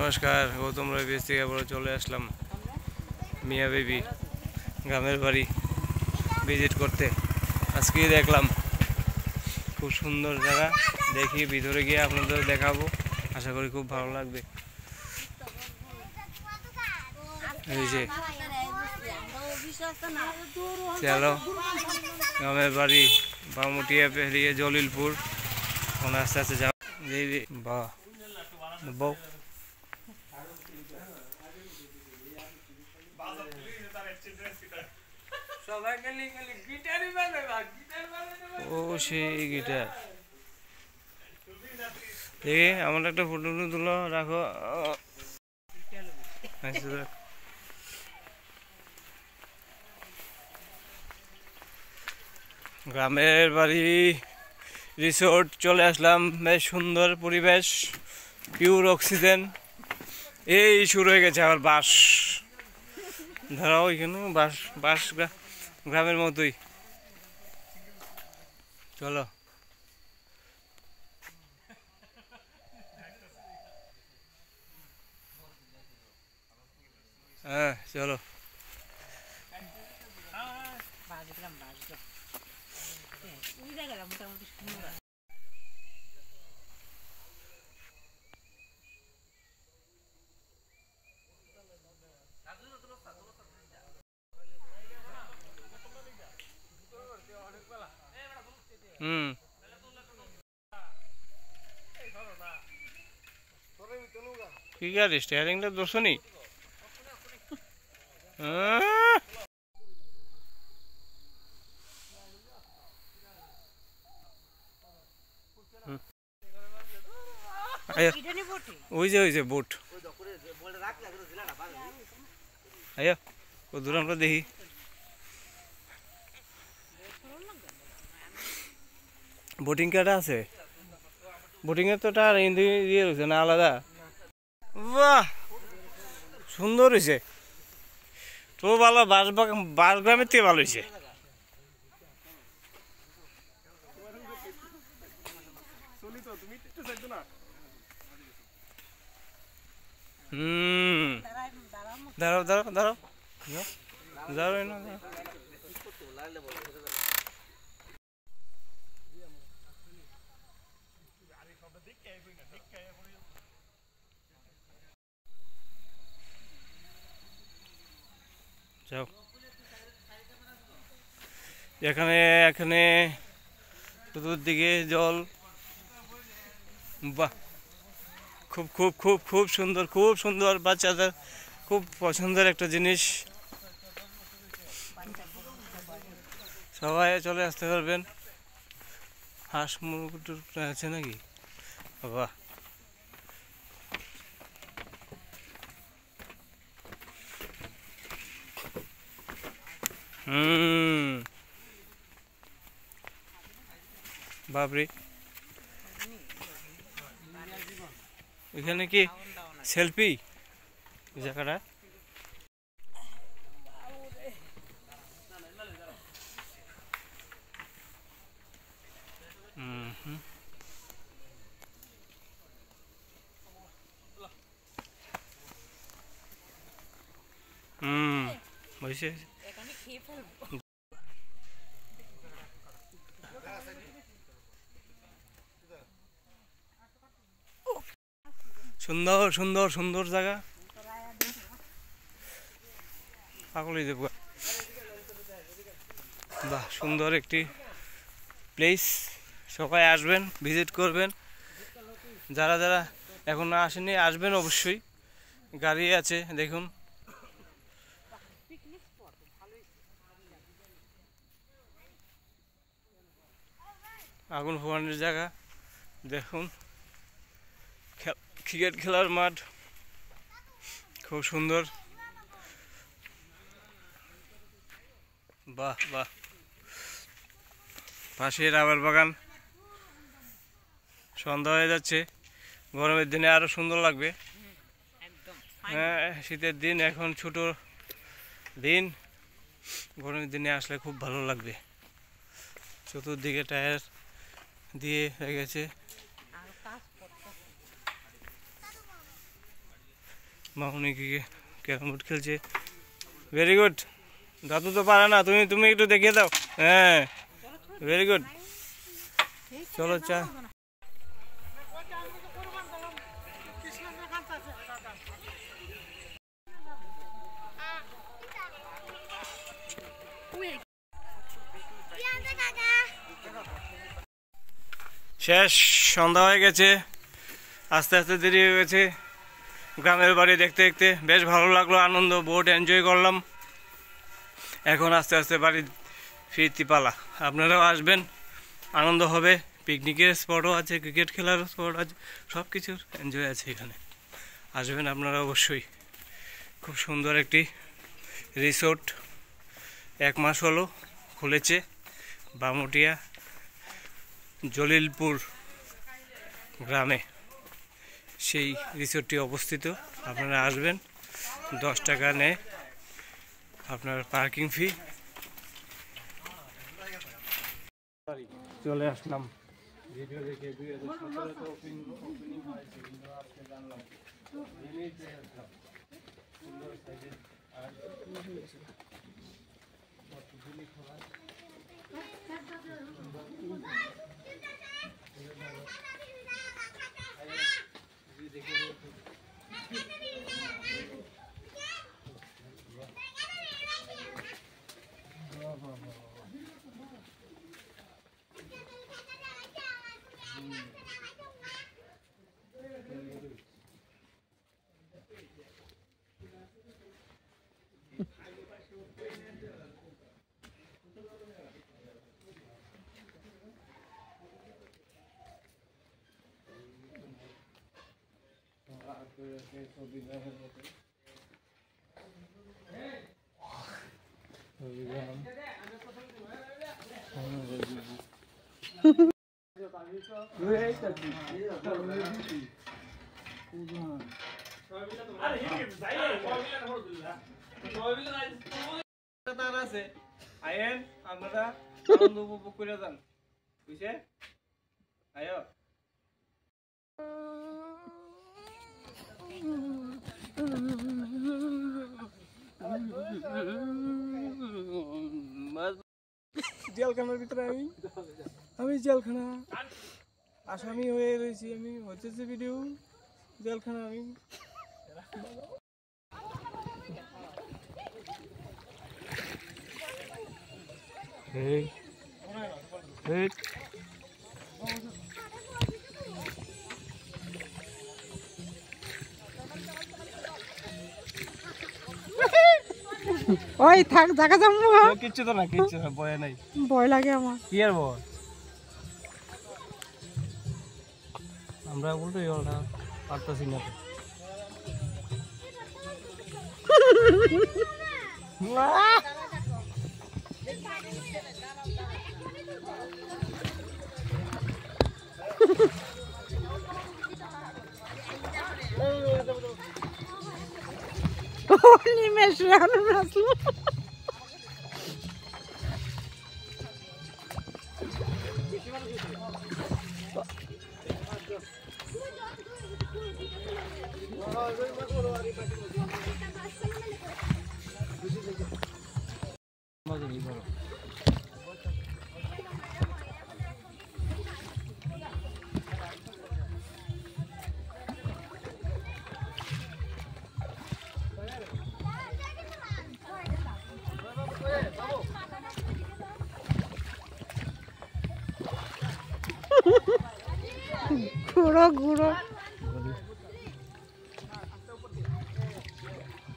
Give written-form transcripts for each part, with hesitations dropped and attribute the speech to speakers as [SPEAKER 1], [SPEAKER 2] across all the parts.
[SPEAKER 1] নমস্কার, গৌতম রয় বেশ থেকে আবার চলে আসলাম মিয়া বেবি গ্রামের বাড়ি ভিজিট করতে। আজকেই দেখলাম খুব সুন্দর জায়গা, দেখি ভিতরে গিয়ে আপনাদের দেখাবো, আশা করি খুব ভালো লাগবে। এই যে চলো গ্রামের বাড়ি বামুটিয়া পেরিয়ে জলিলপুর, ওখানে আস্তে আস্তে যাও। বাহ বউ ও সেই গিটার দেখি আমার একটা ফটো তুলো রাখো। গ্রামের বাড়ি রিসোর্ট চলে আসলাম, বেশ সুন্দর পরিবেশ, পিওর অক্সিজেন। এই শুরু হয়ে গেছে আবার বাস, ধরাও এখানে বাস বাস গ্রামের মতোই। চলো হ্যাঁ চলো। কি গাড়ি স্টিয়ারিংটা দোষনি? ওই যে বোট আয়া ও দূর আমরা দেখি। বোটিং কাটা আছে, বোটিং এর তো তার ইয়ে রয়েছে না আলাদা। বাহ সুন্দর হয়েছে তো, ভালো বাস গ্রামের থেকে ভালো হয়েছে। দাঁড়াও দাঁড়াও দাঁড়াও দাঁড়াও না, যাও। এখানে এখানে চতুর্দিকে জল, বাহ খুব খুব খুব খুব সুন্দর, খুব সুন্দর, বাচ্চাদের খুব পছন্দের একটা জিনিস। সবাই চলে আসতে পারবেন। হাঁস মুরগি আছে নাকি? বাবা বাপরে, এখানে কি সেলফি জায়গাটা? বুঝছে সুন্দর সুন্দর সুন্দর জায়গা, পাগলই দেব। বাহ সুন্দর একটি প্লেস, সবাই আসবেন, ভিজিট করবেন। যারা যারা এখনো আসেনি আসবেন অবশ্যই, গাড়ি আছে দেখুন। আগুন ফোয়ানোর জায়গা দেখুন, ক্রিকেট খেলার মাঠ খুব সুন্দর। বাহ বাহ, পাশে রাবার বাগান। সন্ধ্যা হয়ে যাচ্ছে, গরমের দিনে আরো সুন্দর লাগবে। হ্যাঁ শীতের দিন এখন ছোট দিন, গরমের দিনে আসলে খুব ভালো লাগবে। চতুর্দিকে টায়ার দিয়ে হয়ে গেছে। মামুনি কি ক্যারাম বোর্ড খেলছে, ভেরি গুড। দাদু তো পারে না, তুমি তুমি একটু দেখিয়ে দাও। হ্যাঁ, ভেরি গুড। চলো চা। শেষ, সন্ধ্যা হয়ে গেছে, আস্তে আস্তে দেরি হয়ে গেছে। গ্রামের বাড়ি দেখতে দেখতে বেশ ভালো লাগলো, আনন্দ, বোট এনজয় করলাম। এখন আস্তে আস্তে বাড়ি ফিরতি পালা। আপনারাও আসবেন, আনন্দ হবে। পিকনিকের স্পটও আছে, ক্রিকেট খেলারও স্পট আছে, সব কিছুর এনজয় আছে এখানে। আসবেন আপনারা অবশ্যই। খুব সুন্দর একটি রিসোর্ট, 1 মাস হলো খুলেছে, বামুটিয়া জলিলপুর গ্রামে সেই রিসোর্টটি অবস্থিত। আপনারা আসবেন, 10 টাকা নেয় আপনার পার্কিং ফি। চলে আসলাম ভিডিও দেখে, 2017 ওপেনিং হয়েছে, কিন্তু আজকে জানলাম সুন্দর সাইজের। আর কতগুলি খোলা আয়েন, আপনারা আনন্দ উপভোগ করে যান, বুঝছে? আয়ো জেলখানার ভিতরে আমি জেলখানা আসামি হয়ে রয়েছি, আমি হচ্ছে ভিডিও জেলখানা। আমি
[SPEAKER 2] ওই থাক, জায়গা যাবো।
[SPEAKER 1] কিচ্ছু তো না, কিচ্ছু না, ভয় নাই।
[SPEAKER 2] ভয় লাগে আমার।
[SPEAKER 1] কি আর ভয়, আমরা উল্টো ওটা পারতাছি না।
[SPEAKER 2] নিমেষ রান আসলো। ঘুরো ঘুরো,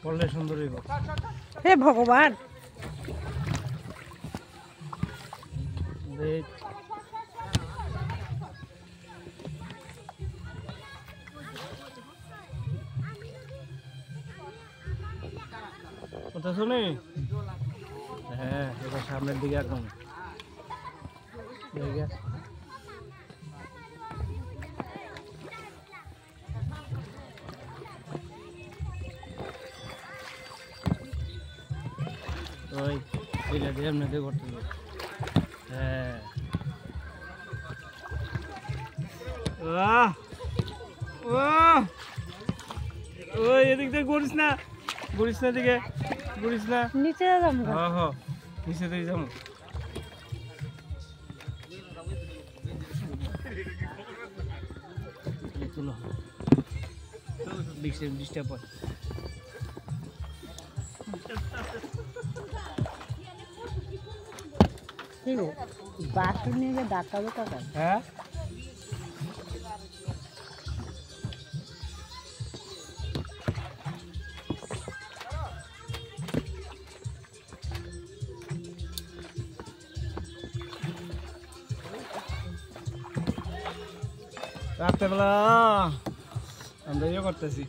[SPEAKER 1] পড়লে সুন্দর হইব।
[SPEAKER 2] হে ভগবান,
[SPEAKER 1] কথা শুনি। হ্যাঁ, এবার সামনের দিকে একদম ওই এটা দিয়ে এমনিতে করতে হবে। হ্যাঁ, ওই এদিক থেকে ঘুরিস না দিকে ঘুরিস না।
[SPEAKER 2] নিচে যাবো
[SPEAKER 1] হ্যাঁ হ্যাঁ নিচে দিয়ে যাবো। চলো বৃষ্টিটা পর
[SPEAKER 2] বাসন নিয়ে গিয়ে ডাক্তার টাকা
[SPEAKER 1] হ্যাঁ রাত্রেবেলা আমরা ইয়ে করতেছি